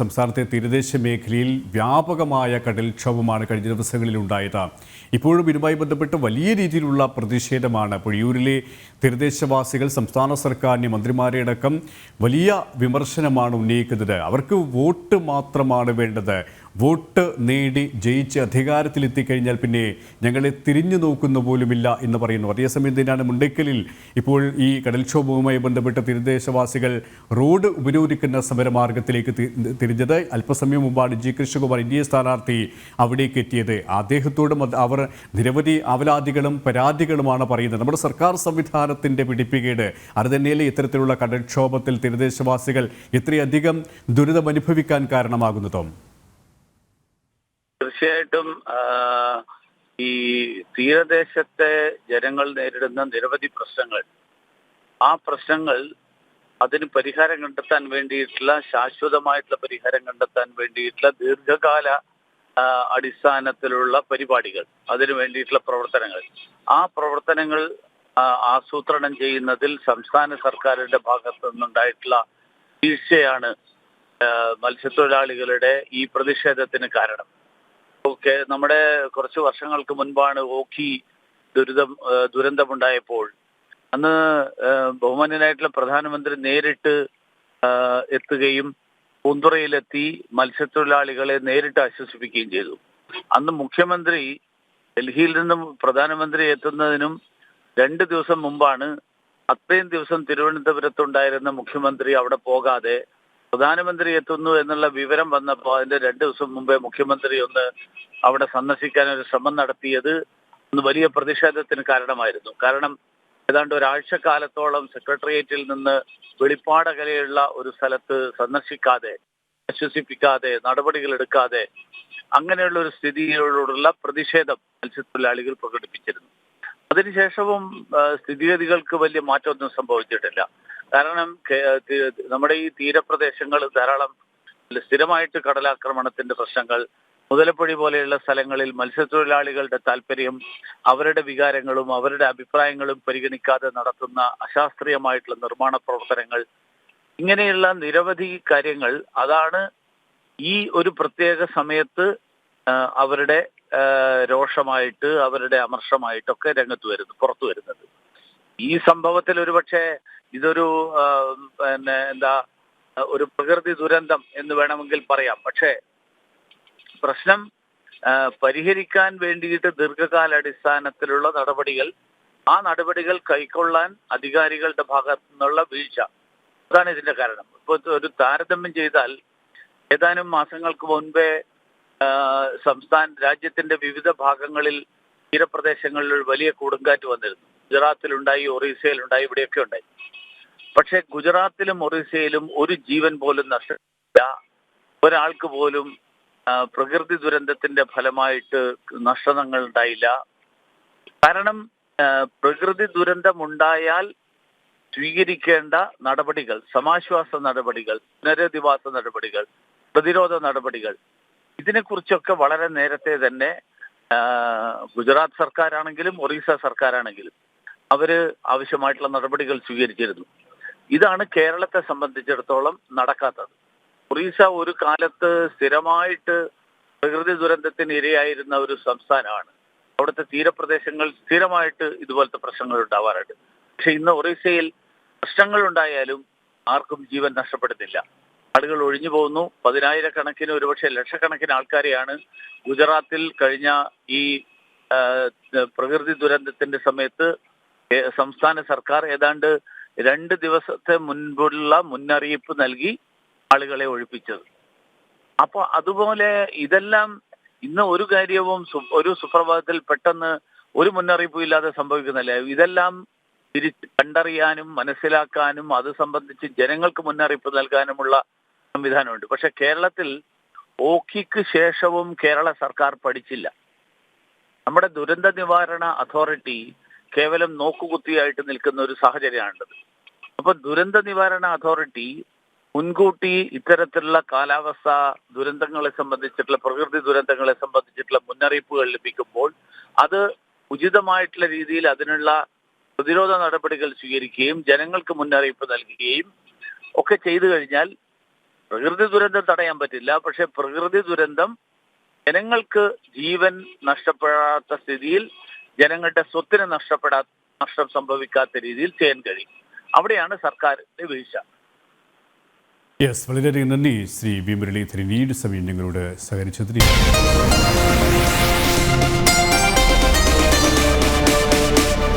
സംസ്ഥാനത്തെ തീരദേശ മേഖലയിൽ വ്യാപകമായ കടൽക്ഷോഭമാണ് കഴിഞ്ഞ ദിവസങ്ങളിൽ ഉണ്ടായത്. ഇപ്പോഴും ഇതുമായി ബന്ധപ്പെട്ട് വലിയ രീതിയിലുള്ള പ്രതിഷേധമാണ്. പൊഴിയൂരിലെ തീരദേശവാസികൾ സംസ്ഥാന സർക്കാരിനെ, മന്ത്രിമാരെ അടക്കം വലിയ വിമർശനമാണ് ഉന്നയിക്കുന്നത്. അവർക്ക് വോട്ട് മാത്രമാണ് വേണ്ടത്. വോട്ട് നേടി ജയിച്ച് അധികാരത്തിലെത്തിക്കഴിഞ്ഞാൽ പിന്നെ ഞങ്ങളെ തിരിഞ്ഞു നോക്കുന്ന പോലുമില്ല എന്ന് പറയുന്നു. അതേസമയം തന്നെയാണ് മുണ്ടയ്ക്കലിൽ ഇപ്പോൾ ഈ കടൽക്ഷോഭവുമായി ബന്ധപ്പെട്ട് തീരദേശവാസികൾ റോഡ് ഉപരോധിക്കുന്ന സമരമാർഗത്തിലേക്ക് തിരിഞ്ഞത്. അല്പസമയം മുമ്പാണ് ജി കൃഷ്ണകുമാർ ഇന്ത്യ സ്ഥാനാർത്ഥി അവിടേക്ക് എത്തിയത്. അദ്ദേഹത്തോടും അവർ നിരവധി അവലാദികളും പരാതികളുമാണ് പറയുന്നത്. നമ്മുടെ സർക്കാർ സംവിധാനത്തിൻ്റെ പിടിപ്പുകേട് അത് തന്നെയല്ലേ ഇത്തരത്തിലുള്ള കടൽക്ഷോഭത്തിൽ തീരദേശവാസികൾ ഇത്രയധികം ദുരിതമനുഭവിക്കാൻ കാരണമാകുന്നതും? തീർച്ചയായിട്ടും ഈ തീരദേശത്തെ ജനങ്ങൾ നേരിടുന്ന നിരവധി പ്രശ്നങ്ങൾ, ആ പ്രശ്നങ്ങൾ അതിന് പരിഹാരം കണ്ടെത്താൻ വേണ്ടിയിട്ടുള്ള, ശാശ്വതമായിട്ടുള്ള പരിഹാരം കണ്ടെത്താൻ വേണ്ടിയിട്ടുള്ള ദീർഘകാല അടിസ്ഥാനത്തിലുള്ള പരിപാടികൾ, അതിനു വേണ്ടിയിട്ടുള്ള പ്രവർത്തനങ്ങൾ, ആ പ്രവർത്തനങ്ങൾ ആസൂത്രണം ചെയ്യുന്നതിൽ സംസ്ഥാന സർക്കാരിന്റെ ഭാഗത്തു നിന്നുണ്ടായിട്ടുള്ള വീഴ്ചയാണ് മത്സ്യത്തൊഴിലാളികളുടെ ഈ പ്രതിഷേധത്തിന് കാരണം. നമ്മുടെ കുറച്ച് വർഷങ്ങൾക്ക് മുൻപാണ് ഓഖി ദുരന്തമുണ്ടായപ്പോൾ അന്ന് ബഹുമാന്യനായിട്ടുള്ള പ്രധാനമന്ത്രി നേരിട്ട് എത്തുകയും പൂന്തുറയിലെത്തി മത്സ്യത്തൊഴിലാളികളെ നേരിട്ട് ആശ്വസിപ്പിക്കുകയും ചെയ്തു. അന്ന് മുഖ്യമന്ത്രി ഡൽഹിയിൽ നിന്നും പ്രധാനമന്ത്രി എത്തുന്നതിനും 2 ദിവസം മുമ്പാണ്. അത്രയും ദിവസം തിരുവനന്തപുരത്തുണ്ടായിരുന്ന മുഖ്യമന്ത്രി അവിടെ പോകാതെ പ്രധാനമന്ത്രി എത്തുന്നു എന്നുള്ള വിവരം വന്നപ്പോൾ അതിന്റെ 2 ദിവസം മുമ്പേ മുഖ്യമന്ത്രി ഒന്ന് അവിടെ സന്ദർശിക്കാൻ ഒരു ശ്രമം നടത്തിയത് ഒന്ന് വലിയ പ്രതിഷേധത്തിന് കാരണമായിരുന്നു. കാരണം ഏതാണ്ട് ഒരാഴ്ചക്കാലത്തോളം സെക്രട്ടേറിയറ്റിൽ നിന്ന് വെളിപ്പാടകലെയുള്ള ഒരു സ്ഥലത്ത് സന്ദർശിക്കാതെ, ആശ്വസിപ്പിക്കാതെ, നടപടികൾ എടുക്കാതെ, അങ്ങനെയുള്ള ഒരു സ്ഥിതിയോടുള്ള പ്രതിഷേധം മത്സ്യത്തൊഴിലാളികൾ പ്രകടിപ്പിച്ചിരുന്നു. അതിനുശേഷവും സ്ഥിതിഗതികൾക്ക് വലിയ മാറ്റമൊന്നും സംഭവിച്ചിട്ടില്ല. കാരണം നമ്മുടെ ഈ തീരപ്രദേശങ്ങൾ ധാരാളം സ്ഥിരമായിട്ട് കടലാക്രമണത്തിന്റെ പ്രശ്നങ്ങൾ, മുതലപ്പൊഴി പോലെയുള്ള സ്ഥലങ്ങളിൽ മത്സ്യത്തൊഴിലാളികളുടെ താല്പര്യം, അവരുടെ വികാരങ്ങളും അവരുടെ അഭിപ്രായങ്ങളും പരിഗണിക്കാതെ നടത്തുന്ന അശാസ്ത്രീയമായിട്ടുള്ള നിർമ്മാണ പ്രവർത്തനങ്ങൾ, ഇങ്ങനെയുള്ള നിരവധി കാര്യങ്ങൾ അതാണ് ഈ ഒരു പ്രത്യേക സമയത്ത് അവരുടെ രോഷമായിട്ട്, അവരുടെ അമർഷമായിട്ടൊക്കെ പുറത്തു വരുന്നത്. ഈ സംഭവത്തിൽ ഒരുപക്ഷെ ഇതൊരു ഒരു പ്രകൃതി ദുരന്തം എന്ന് വേണമെങ്കിൽ പറയാം. പക്ഷേ പ്രശ്നം പരിഹരിക്കാൻ വേണ്ടിയിട്ട് ദീർഘകാലാടിസ്ഥാനത്തിലുള്ള നടപടികൾ, ആ നടപടികൾ കൈക്കൊള്ളാൻ അധികാരികളുടെ ഭാഗത്തു നിന്നുള്ള വീഴ്ച, അതാണ് ഇതിന്റെ കാരണം. ഇപ്പോൾ ഒരു താരതമ്യം ചെയ്താൽ ഏതാനും മാസങ്ങൾക്ക് മുൻപേ രാജ്യത്തിന്റെ വിവിധ ഭാഗങ്ങളിൽ തീരപ്രദേശങ്ങളിൽ വലിയ കൊടുങ്കാറ്റ് വന്നിരുന്നു. ഗുജറാത്തിലുണ്ടായി, ഒറീസയിലുണ്ടായി, ഇവിടെയൊക്കെ ഉണ്ടായി. പക്ഷെ ഗുജറാത്തിലും ഒറീസയിലും ഒരു ജീവൻ പോലും നഷ്ടമില്ല. ഒരാൾക്ക് പോലും പ്രകൃതി ദുരന്തത്തിന്റെ ഫലമായിട്ട് നഷ്ടങ്ങൾ ഉണ്ടായില്ല. കാരണം പ്രകൃതി ദുരന്തമുണ്ടായാൽ സ്വീകരിക്കേണ്ട നടപടികൾ, സമാശ്വാസ നടപടികൾ, പുനരധിവാസ നടപടികൾ, പ്രതിരോധ നടപടികൾ, ഇതിനെക്കുറിച്ചൊക്കെ വളരെ നേരത്തെ തന്നെ ഗുജറാത്ത് സർക്കാരാണെങ്കിലും ഒറീസ സർക്കാരാണെങ്കിലും അവര് ആവശ്യമായിട്ടുള്ള നടപടികൾ സ്വീകരിച്ചിരുന്നു. ഇതാണ് കേരളത്തെ സംബന്ധിച്ചിടത്തോളം നടക്കാത്തത്. ഒറീസ ഒരു കാലത്ത് സ്ഥിരമായിട്ട് പ്രകൃതി ദുരന്തത്തിന് ഇരയായിരുന്ന ഒരു സംസ്ഥാനമാണ്. അവിടുത്തെ തീരപ്രദേശങ്ങൾ സ്ഥിരമായിട്ട് ഇതുപോലത്തെ പ്രശ്നങ്ങൾ ഉണ്ടാവാറുണ്ട്. പക്ഷെ ഇന്ന് ഒറീസയിൽ പ്രശ്നങ്ങൾ ഉണ്ടായാലും ആർക്കും ജീവൻ നഷ്ടപ്പെടുന്നില്ല. ആളുകൾ ഒഴിഞ്ഞു പോകുന്നു. 10,000-കണക്കിന്, ഒരുപക്ഷെ ലക്ഷക്കണക്കിന് ആൾക്കാരെയാണ് ഗുജറാത്തിൽ കഴിഞ്ഞ ഈ പ്രകൃതി ദുരന്തത്തിന്റെ സമയത്ത് സംസ്ഥാന സർക്കാർ ഏതാണ്ട് 2 ദിവസത്തെ മുൻപുള്ള മുന്നറിയിപ്പ് നൽകി ആളുകളെ ഒഴിപ്പിച്ചത്. അപ്പോൾ അതുപോലെ ഇതെല്ലാം ഇന്ന് ഒരു കാര്യവും ഒരു സുപ്രഭാതത്തിൽ പെട്ടെന്ന് ഒരു മുന്നറിയിപ്പും ഇല്ലാതെ സംഭവിക്കുന്നില്ല. ഇതെല്ലാം കണ്ടറിയാനും മനസ്സിലാക്കാനും അത് സംബന്ധിച്ച് ജനങ്ങൾക്ക് മുന്നറിയിപ്പ് നൽകാനുമുള്ള സംവിധാനമുണ്ട്. പക്ഷെ കേരളത്തിൽ ഓഖിക്ക് ശേഷവും കേരള സർക്കാർ പഠിച്ചില്ല. നമ്മുടെ ദുരന്ത നിവാരണ അതോറിറ്റി കേവലം നോക്കുകുത്തിയായിട്ട് നിൽക്കുന്ന ഒരു സാഹചര്യമാണുള്ളത്. അപ്പൊ ദുരന്ത നിവാരണ അതോറിറ്റി മുൻകൂട്ടി ഇത്തരത്തിലുള്ള കാലാവസ്ഥ ദുരന്തങ്ങളെ സംബന്ധിച്ചിട്ടുള്ള, പ്രകൃതി ദുരന്തങ്ങളെ സംബന്ധിച്ചിട്ടുള്ള മുന്നറിയിപ്പുകൾ ലഭിക്കുമ്പോൾ അത് ഉചിതമായിട്ടുള്ള രീതിയിൽ അതിനുള്ള പ്രതിരോധ നടപടികൾ സ്വീകരിക്കുകയും ജനങ്ങൾക്ക് മുന്നറിയിപ്പ് നൽകുകയും ഒക്കെ ചെയ്തു കഴിഞ്ഞാൽ പ്രകൃതി ദുരന്തം തടയാൻ പറ്റില്ല, പക്ഷെ പ്രകൃതി ദുരന്തം ജനങ്ങൾക്ക് ജീവൻ നഷ്ടപ്പെടാത്ത സ്ഥിതിയിൽ, ജനങ്ങളുടെ സ്വത്തിന് നഷ്ടം സംഭവിക്കാത്ത രീതിയിൽ ചെയ്യാൻ കഴിയും. അവിടെയാണ് സർക്കാരിന്റെ വീഴ്ച. യെസ്, വളരെയധികം നന്ദി ശ്രീ വി മുരളീധരൻ. ഈ സമയം നിങ്ങളോട് സഹകരിച്ചതിന്.